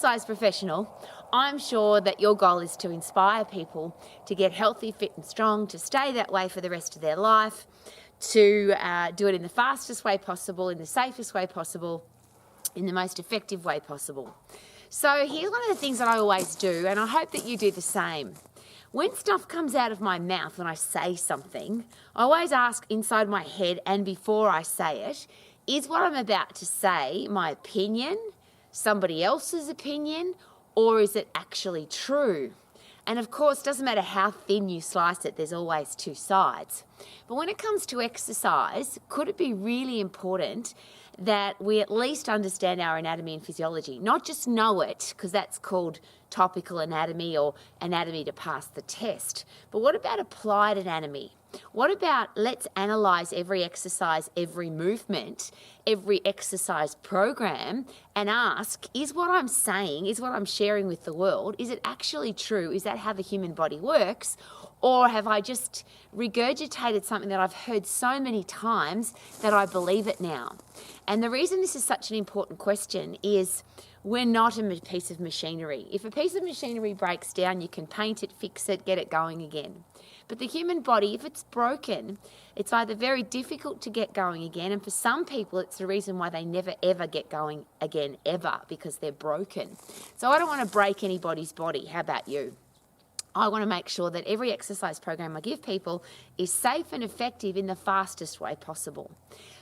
exercise professional, I'm sure that your goal is to inspire people to get healthy, fit and strong, to stay that way for the rest of their life, to do it in the fastest way possible, in the safest way possible, in the most effective way possible. So here's one of the things that I always do, and I hope that you do the same. When stuff comes out of my mouth when I say something, I always ask inside my head and before I say it, is what I'm about to say my opinion, somebody else's opinion, or is it actually true? And of course, it doesn't matter how thin you slice it, there's always two sides. But when it comes to exercise, could it be really important that we at least understand our anatomy and physiology? Not just know it, because that's called topical anatomy or anatomy to pass the test. But what about applied anatomy? What about let's analyse every exercise, every movement, every exercise program and ask, is what I'm saying, is what I'm sharing with the world, is it actually true? Is that how the human body works? Or have I just regurgitated something that I've heard so many times that I believe it now? And the reason this is such an important question is we're not a piece of machinery. If a piece of machinery breaks down, you can paint it, fix it, get it going again. But the human body, if it's broken, it's either very difficult to get going again, and for some people it's the reason why they never ever get going again ever, because they're broken. So I don't want to break anybody's body. How about you? I want to make sure that every exercise program I give people is safe and effective in the fastest way possible.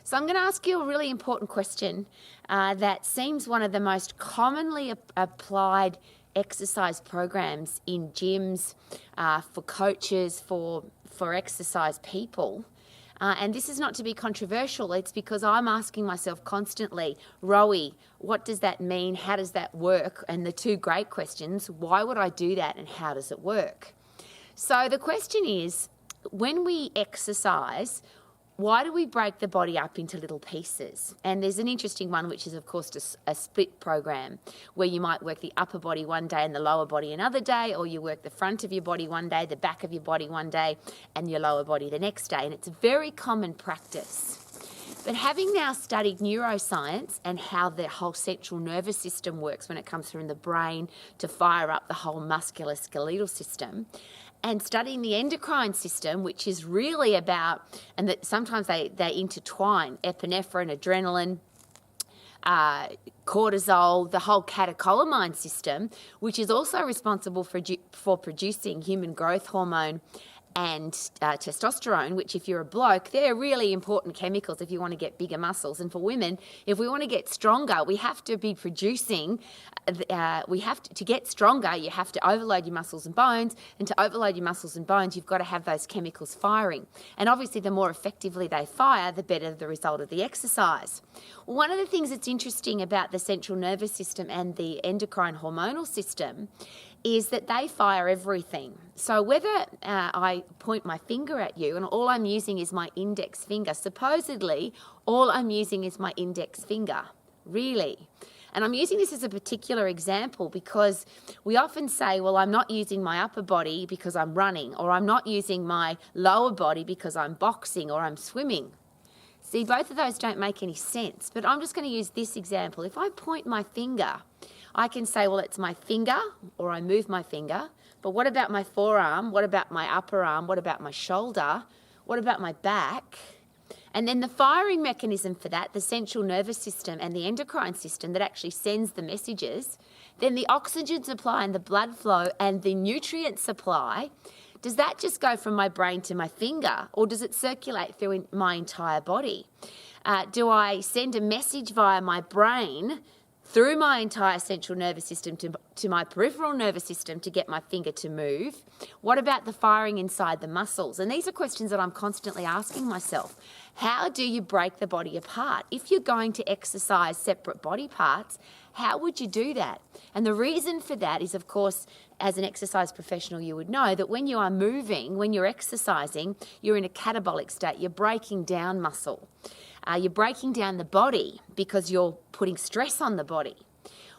So I'm going to ask you a really important question that seems one of the most commonly applied exercise programs in gyms, for coaches, for exercise people. And this is not to be controversial, it's because I'm asking myself constantly, Rowie, what does that mean? How does that work? And the two great questions, why would I do that and how does it work? So the question is, when we exercise, why do we break the body up into little pieces? And there's an interesting one, which is, of course, a split program where you might work the upper body one day and the lower body another day, or you work the front of your body one day, the back of your body one day, and your lower body the next day. And it's a very common practice. But having now studied neuroscience and how the whole central nervous system works when it comes from the brain to fire up the whole musculoskeletal system, and studying the endocrine system, which is really about, and that sometimes they intertwine, epinephrine, adrenaline, cortisol, the whole catecholamine system, which is also responsible for producing human growth hormone and testosterone, which if you're a bloke, they're really important chemicals if you want to get bigger muscles. And for women, if we want to get stronger, we have to be producing, to get stronger, you have to overload your muscles and bones. And to overload your muscles and bones, you've got to have those chemicals firing. And obviously, the more effectively they fire, the better the result of the exercise. One of the things that's interesting about the central nervous system and the endocrine hormonal system is that they fire everything. So whether I point my finger at you and all I'm using is my index finger, supposedly all I'm using is my index finger, really. And I'm using this as a particular example because we often say, well, I'm not using my upper body because I'm running, or I'm not using my lower body because I'm boxing or I'm swimming. See, both of those don't make any sense, but I'm just going to use this example. If I point my finger, I can say, well, it's my finger, or I move my finger, but what about my forearm? What about my upper arm? What about my shoulder? What about my back? And then the firing mechanism for that, the central nervous system and the endocrine system that actually sends the messages, then the oxygen supply and the blood flow and the nutrient supply, does that just go from my brain to my finger, or does it circulate through my entire body? Do I send a message via my brain through my entire central nervous system to my peripheral nervous system to get my finger to move? What about the firing inside the muscles? And these are questions that I'm constantly asking myself. How do you break the body apart? If you're going to exercise separate body parts, how would you do that? And the reason for that is, of course, as an exercise professional, you would know that when you are moving, when you're exercising, you're in a catabolic state. You're breaking down muscle. You're breaking down the body because you're putting stress on the body.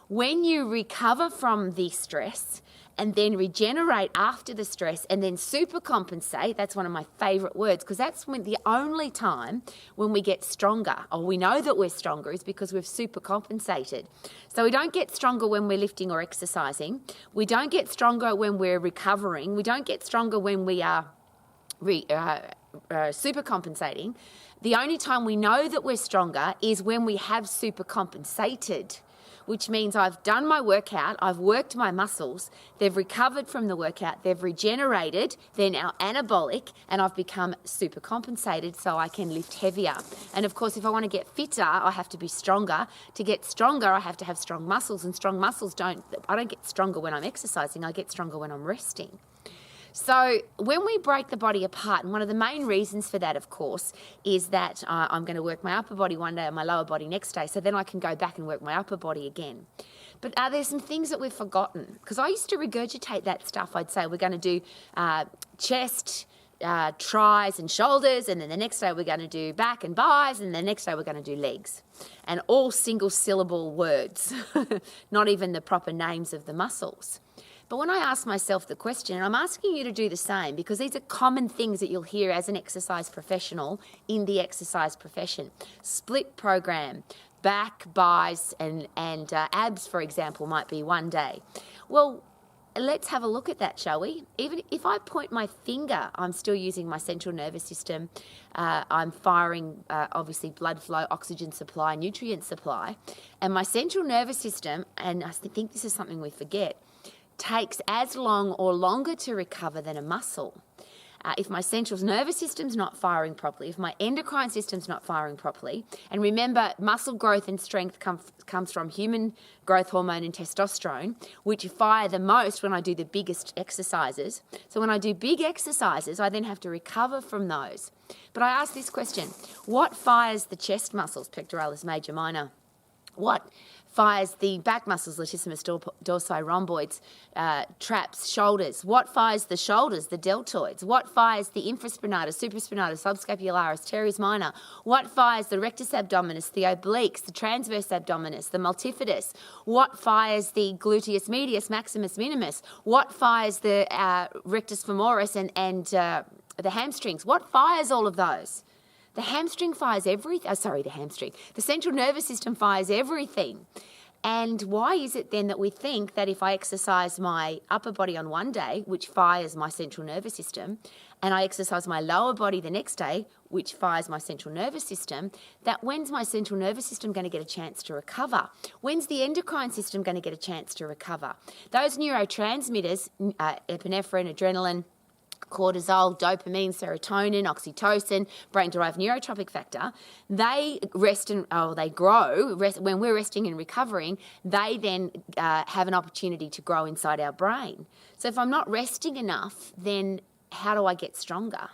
When you recover from the stress and then regenerate after the stress and then supercompensate. That's one of my favourite words, because that's when the only time when we get stronger, or we know that we're stronger, is because we've supercompensated. So we don't get stronger when we're lifting or exercising. We don't get stronger when we're recovering. We don't get stronger when we are supercompensating. The only time we know that we're stronger is when we have supercompensated, which means I've done my workout, I've worked my muscles, they've recovered from the workout, they've regenerated, they're now anabolic, and I've become supercompensated so I can lift heavier. And of course, if I want to get fitter, I have to be stronger. To get stronger, I have to have strong muscles, and strong muscles I don't get stronger when I'm exercising, I get stronger when I'm resting. So when we break the body apart, and one of the main reasons for that, of course, is that I'm going to work my upper body one day and my lower body next day, so then I can go back and work my upper body again. But there's some things that we've forgotten, because I used to regurgitate that stuff. I'd say we're going to do chest, tries and shoulders, and then the next day we're going to do back and buys, and the next day we're going to do legs. And all single syllable words, not even the proper names of the muscles. But when I ask myself the question, and I'm asking you to do the same, because these are common things that you'll hear as an exercise professional in the exercise profession. Split program, back, buys, and abs, for example, might be one day. Well, let's have a look at that, shall we? Even if I point my finger, I'm still using my central nervous system. I'm firing, obviously, blood flow, oxygen supply, nutrient supply. And my central nervous system, and I think this is something we forget, takes as long or longer to recover than a muscle. If my central nervous system's not firing properly, if my endocrine system's not firing properly, and remember, muscle growth and strength comes from human growth hormone and testosterone, which fire the most when I do the biggest exercises. So when I do big exercises, I then have to recover from those. But I ask this question: what fires the chest muscles, pectoralis major, minor? What fires the back muscles, latissimus dorsi, rhomboids, traps, shoulders? What fires the shoulders, the deltoids? What fires the infraspinatus, supraspinatus, subscapularis, teres minor? What fires the rectus abdominis, the obliques, the transverse abdominis, the multifidus? What fires the gluteus medius, maximus minimus? What fires the rectus femoris and the hamstrings? What fires all of those? The hamstring fires everything. The central nervous system fires everything. And why is it then that we think that if I exercise my upper body on one day, which fires my central nervous system, and I exercise my lower body the next day, which fires my central nervous system, that when's my central nervous system going to get a chance to recover? When's the endocrine system going to get a chance to recover? Those neurotransmitters, epinephrine, adrenaline, cortisol, dopamine, serotonin, oxytocin, brain-derived neurotropic factor, they grow. When we're resting and recovering, they then have an opportunity to grow inside our brain. So if I'm not resting enough, then how do I get stronger?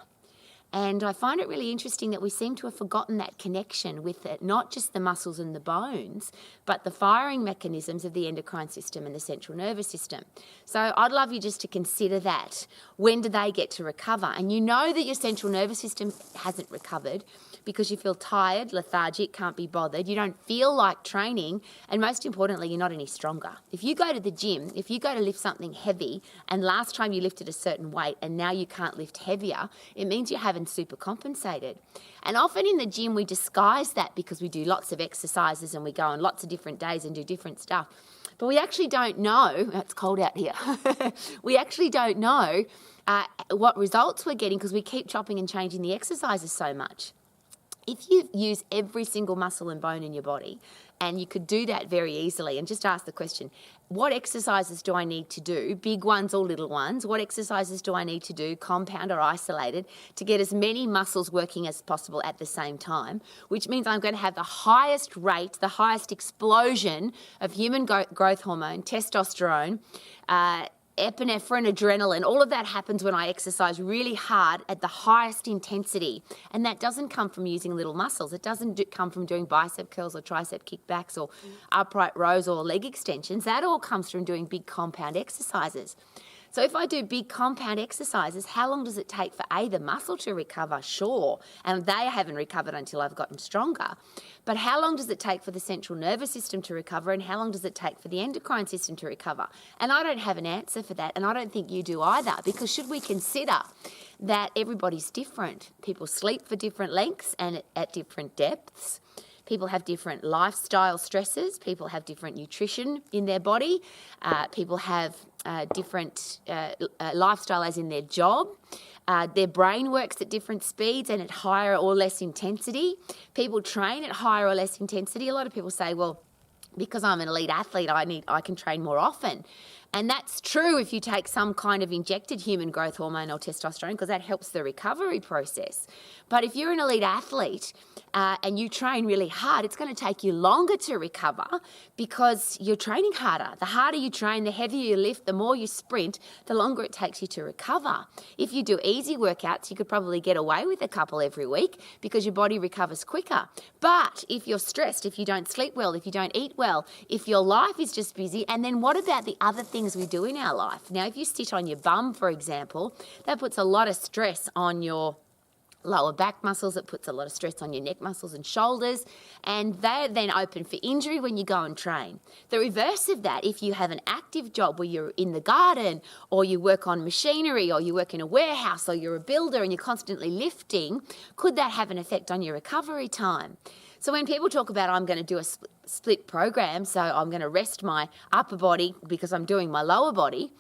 And I find it really interesting that we seem to have forgotten that connection with it, not just the muscles and the bones, but the firing mechanisms of the endocrine system and the central nervous system. So I'd love you just to consider that. When do they get to recover? And you know that your central nervous system hasn't recovered because you feel tired, lethargic, can't be bothered, you don't feel like training, and most importantly, you're not any stronger. If you go to the gym, if you go to lift something heavy, and last time you lifted a certain weight and now you can't lift heavier, it means you haven't supercompensated. And often in the gym we disguise that because we do lots of exercises and we go on lots of different days and do different stuff. But we actually don't know, it's cold out here, we actually don't know what results we're getting because we keep chopping and changing the exercises so much. If you use every single muscle and bone in your body, and you could do that very easily, and just ask the question, what exercises do I need to do, big ones or little ones? What exercises do I need to do, compound or isolated, to get as many muscles working as possible at the same time, which means I'm going to have the highest rate, the highest explosion of human growth hormone, testosterone, epinephrine, adrenaline, all of that happens when I exercise really hard at the highest intensity. And that doesn't come from using little muscles. It doesn't come from doing bicep curls or tricep kickbacks or upright rows or leg extensions. That all comes from doing big compound exercises. So if I do big compound exercises, how long does it take for the muscle to recover? Sure, and they haven't recovered until I've gotten stronger. But how long does it take for the central nervous system to recover, and how long does it take for the endocrine system to recover? And I don't have an answer for that, and I don't think you do either, because should we consider that everybody's different? People sleep for different lengths and at different depths. People have different lifestyle stresses. People have different nutrition in their body. People have different lifestyle as in their job. Their brain works at different speeds and at higher or less intensity. People train at higher or less intensity. A lot of people say, well, because I'm an elite athlete, I can train more often. And that's true if you take some kind of injected human growth hormone or testosterone, because that helps the recovery process. But if you're an elite athlete and you train really hard, it's going to take you longer to recover because you're training harder. The harder you train, the heavier you lift, the more you sprint, the longer it takes you to recover. If you do easy workouts, you could probably get away with a couple every week because your body recovers quicker. But if you're stressed, if you don't sleep well, if you don't eat well, if your life is just busy, and then what about the other things we do in our life? Now, if you sit on your bum, for example, that puts a lot of stress on your lower back muscles, it puts a lot of stress on your neck muscles and shoulders, and they're then open for injury when you go and train. The reverse of that, if you have an active job where you're in the garden or you work on machinery or you work in a warehouse or you're a builder and you're constantly lifting, could that have an effect on your recovery time? So when people talk about I'm going to do a split program, so I'm going to rest my upper body because I'm doing my lower body,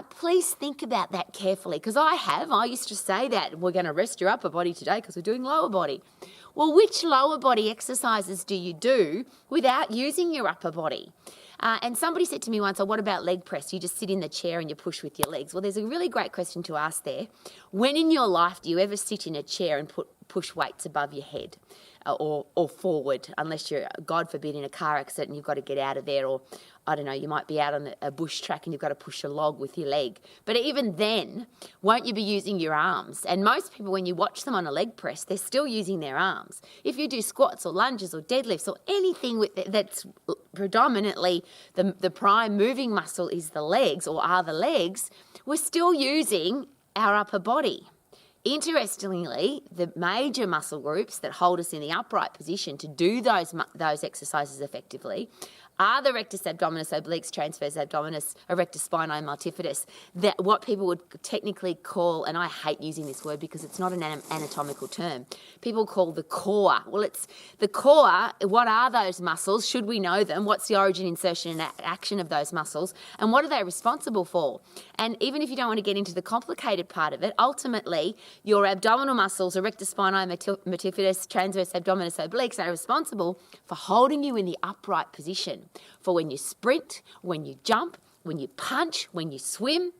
please think about that carefully, because I used to say that we're going to rest your upper body today because we're doing lower body. Well, which lower body exercises do you do without using your upper body? And somebody said to me once, what about leg press? You just sit in the chair and you push with your legs. Well, there's a really great question to ask there. When in your life do you ever sit in a chair and push weights above your head or forward, unless you're, God forbid, in a car accident and you've got to get out of there, or I don't know, you might be out on a bush track and you've got to push a log with your leg. But even then, won't you be using your arms? And most people, when you watch them on a leg press, they're still using their arms. If you do squats or lunges or deadlifts or anything that's predominantly the prime moving muscle is the legs or are the legs, we're still using our upper body. Interestingly, the major muscle groups that hold us in the upright position to do those exercises effectively are the rectus abdominis obliques, transverse abdominis, erectus spinae multifidus, that what people would technically call, and I hate using this word because it's not an anatomical term, people call the core. Well, it's the core. What are those muscles? Should we know them? What's the origin, insertion, and action of those muscles? And what are they responsible for? And even if you don't want to get into the complicated part of it, ultimately, your abdominal muscles, erectus spinae multifidus, transverse abdominis obliques, are responsible for holding you in the upright position. For when you sprint, when you jump, when you punch, when you swim,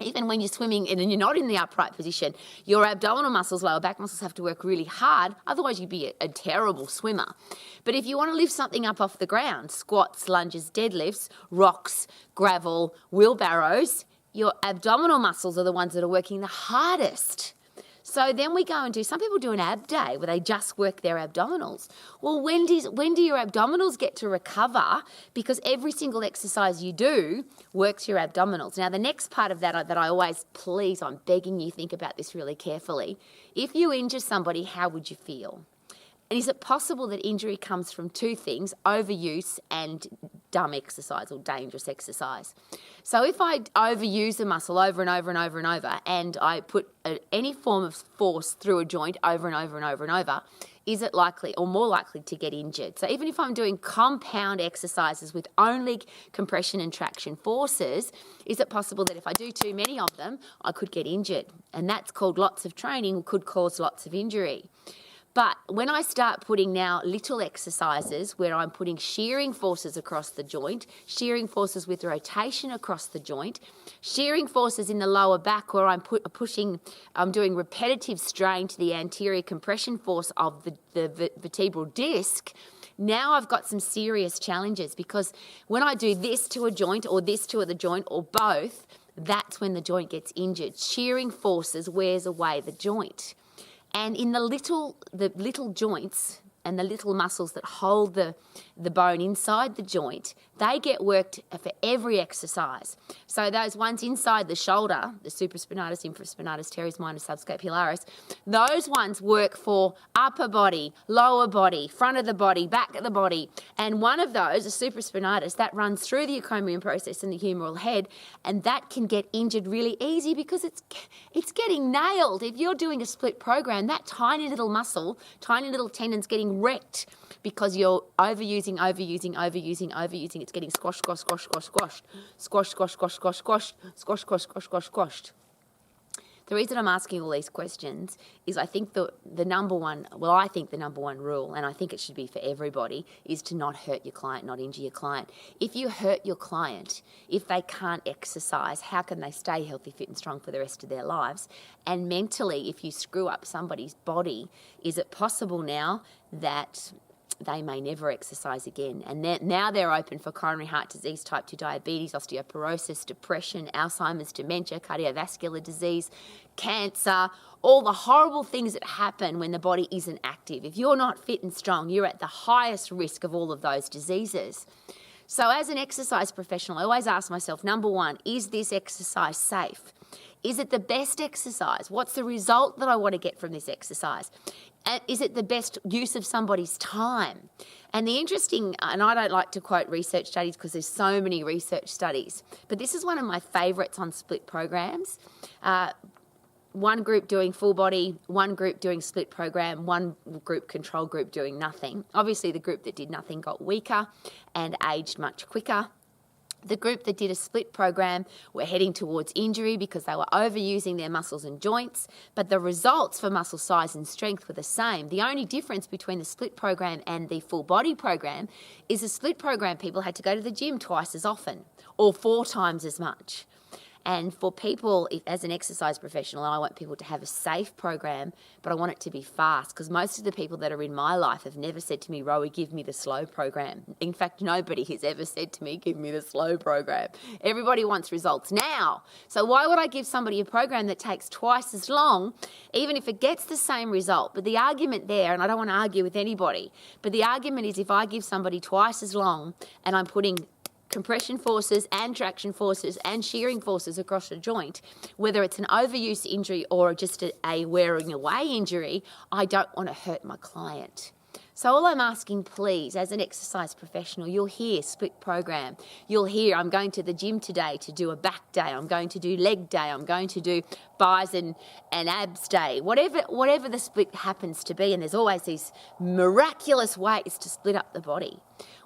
even when you're swimming and you're not in the upright position, your abdominal muscles, lower back muscles have to work really hard. Otherwise, you'd be a terrible swimmer. But if you want to lift something up off the ground, squats, lunges, deadlifts, rocks, gravel, wheelbarrows, your abdominal muscles are the ones that are working the hardest. So then we go and some people do an ab day where they just work their abdominals. Well, when do your abdominals get to recover? Because every single exercise you do works your abdominals. Now, the next part of that I always, please, I'm begging you, think about this really carefully. If you injure somebody, how would you feel? And is it possible that injury comes from two things, overuse and dumb exercise or dangerous exercise? So if I overuse a muscle over and over and over and over, and I put any form of force through a joint over and over and over and over, is it likely or more likely to get injured? So even if I'm doing compound exercises with only compression and traction forces, is it possible that if I do too many of them, I could get injured? And that's called lots of training could cause lots of injury. But when I start putting now little exercises where I'm putting shearing forces across the joint, shearing forces with rotation across the joint, shearing forces in the lower back where I'm doing repetitive strain to the anterior compression force of the vertebral disc, now I've got some serious challenges, because when I do this to a joint or this to the joint or both, that's when the joint gets injured. Shearing forces wears away the joint. And in the little joints, and the little muscles that hold the bone inside the joint, they get worked for every exercise. So those ones inside the shoulder, the supraspinatus, infraspinatus, teres minor, subscapularis, those ones work for upper body, lower body, front of the body, back of the body. And one of those, the supraspinatus, that runs through the acromion process in the humeral head, and that can get injured really easy because it's getting nailed. If you're doing a split program, that tiny little muscle, tiny little tendon's getting wrecked because you're overusing. It's getting squashed. The reason I'm asking all these questions is I think the number one rule, and I think it should be for everybody, is to not hurt your client, not injure your client. If you hurt your client, if they can't exercise, how can they stay healthy, fit and strong for the rest of their lives? And mentally, if you screw up somebody's body, is it possible now that they may never exercise again? And now they're open for coronary heart disease, type 2 diabetes, osteoporosis, depression, Alzheimer's, dementia, cardiovascular disease, cancer, all the horrible things that happen when the body isn't active. If you're not fit and strong, you're at the highest risk of all of those diseases. So as an exercise professional, I always ask myself, number one, is this exercise safe? Is it the best exercise? What's the result that I want to get from this exercise? And is it the best use of somebody's time? And the interesting, and I don't like to quote research studies because there's so many research studies, but this is one of my favourites on split programs. One group doing full body, one group doing split program, one group, control group, doing nothing. Obviously, the group that did nothing got weaker and aged much quicker. The group that did a split program were heading towards injury because they were overusing their muscles and joints, but the results for muscle size and strength were the same. The only difference between the split program and the full body program is the split program people had to go to the gym twice as often or 4 times as much. And for people, as an exercise professional, I want people to have a safe program, but I want it to be fast because most of the people that are in my life have never said to me, Rowie, give me the slow program. In fact, nobody has ever said to me, give me the slow program. Everybody wants results now. So why would I give somebody a program that takes twice as long, even if it gets the same result? But the argument there, and I don't want to argue with anybody, but the argument is if I give somebody twice as long and I'm putting compression forces and traction forces and shearing forces across the joint, whether it's an overuse injury or just a wearing away injury, I don't want to hurt my client. So all I'm asking, please, as an exercise professional, you'll hear split program. You'll hear I'm going to the gym today to do a back day. I'm going to do leg day. I'm going to do buys and abs day. Whatever the split happens to be, and there's always these miraculous ways to split up the body.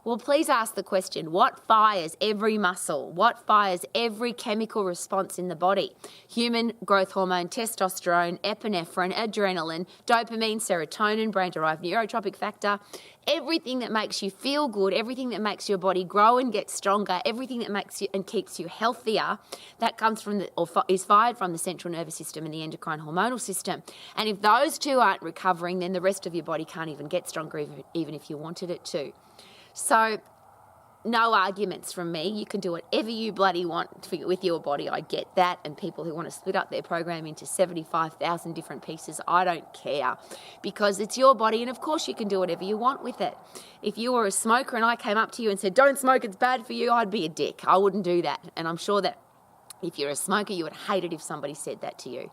Well, please ask the question, what fires every muscle? What fires every chemical response in the body? Human growth hormone, testosterone, epinephrine, adrenaline, dopamine, serotonin, brain-derived neurotropic factor, everything that makes you feel good, everything that makes your body grow and get stronger, everything that makes you and keeps you healthier, that comes from is fired from the central nervous system and the endocrine hormonal system. And if those two aren't recovering, then the rest of your body can't even get stronger, even if you wanted it to. So no arguments from me. You can do whatever you bloody want with your body. I get that. And people who want to split up their program into 75,000 different pieces, I don't care because it's your body. And of course you can do whatever you want with it. If you were a smoker and I came up to you and said, don't smoke, it's bad for you, I'd be a dick. I wouldn't do that. And I'm sure that if you're a smoker, you would hate it if somebody said that to you.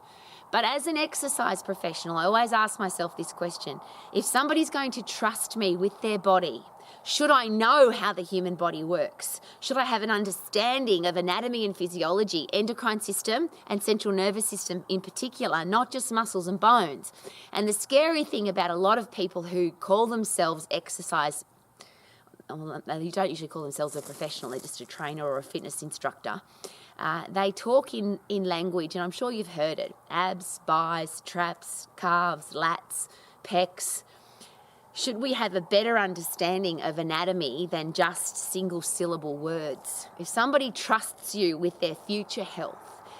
But as an exercise professional, I always ask myself this question. If somebody's going to trust me with their body, should I know how the human body works? Should I have an understanding of anatomy and physiology, endocrine system and central nervous system in particular, not just muscles and bones? And the scary thing about a lot of people who call themselves exercise, well, they don't usually call themselves a professional, they're just a trainer or a fitness instructor. They talk in language, and I'm sure you've heard it, abs, bis, traps, calves, lats, pecs. Should we have a better understanding of anatomy than just single syllable words? If somebody trusts you with their future health,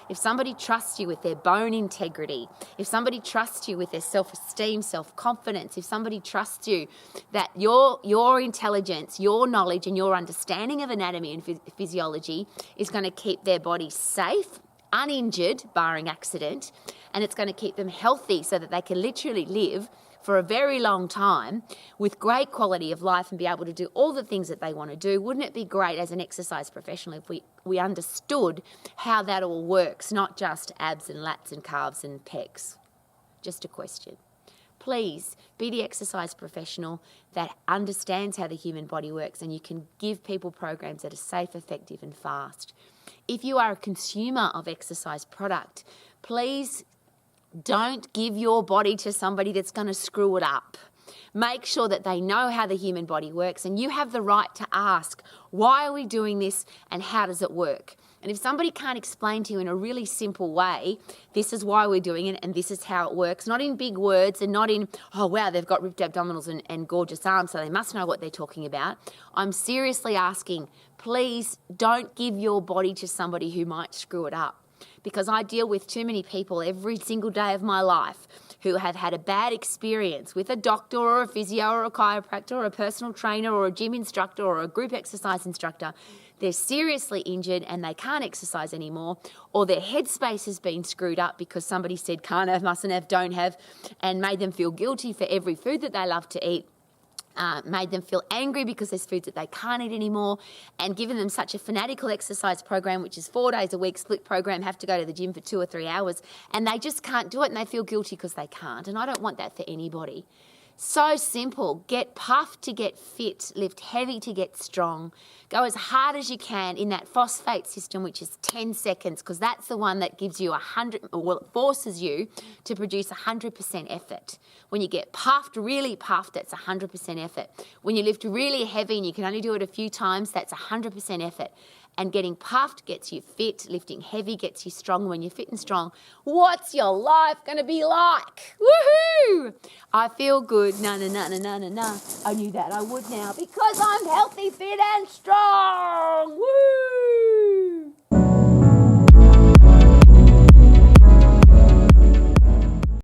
if somebody trusts you with their bone integrity, if somebody trusts you with their self-esteem, self-confidence, if somebody trusts you that your intelligence, your knowledge and your understanding of anatomy and physiology is going to keep their body safe, uninjured, barring accident, and it's going to keep them healthy so that they can literally live for a very long time with great quality of life and be able to do all the things that they want to do. Wouldn't it be great as an exercise professional if we understood how that all works, not just abs and lats and calves and pecs? Just a question. Please be the exercise professional that understands how the human body works, and you can give people programs that are safe, effective and fast. If you are a consumer of exercise product, please don't give your body to somebody that's going to screw it up. Make sure that they know how the human body works, and you have the right to ask, why are we doing this and how does it work? And if somebody can't explain to you in a really simple way, this is why we're doing it and this is how it works, not in big words and not in, oh, wow, they've got ripped abdominals and gorgeous arms, so they must know what they're talking about. I'm seriously asking, please don't give your body to somebody who might screw it up. Because I deal with too many people every single day of my life who have had a bad experience with a doctor or a physio or a chiropractor or a personal trainer or a gym instructor or a group exercise instructor. They're seriously injured and they can't exercise anymore, or their headspace has been screwed up because somebody said can't have, mustn't have, don't have, and made them feel guilty for every food that they love to eat. Made them feel angry because there's foods that they can't eat anymore, and given them such a fanatical exercise program, which is 4 days a week, split program, have to go to the gym for 2 or 3 hours, and they just can't do it and they feel guilty because they can't. And I don't want that for anybody. So simple. Get puffed to get fit, lift heavy to get strong. Go as hard as you can in that phosphate system, which is 10 seconds, because that's the one that gives you 100, well, it forces you to produce 100% effort. When you get puffed, really puffed, that's 100% effort. When you lift really heavy and you can only do it a few times, that's 100% effort. And getting puffed gets you fit, lifting heavy gets you strong. When you're fit and strong, what's your life going to be like? Woohoo! I feel good. No. I knew that I would now because I'm healthy, fit and strong. Woo!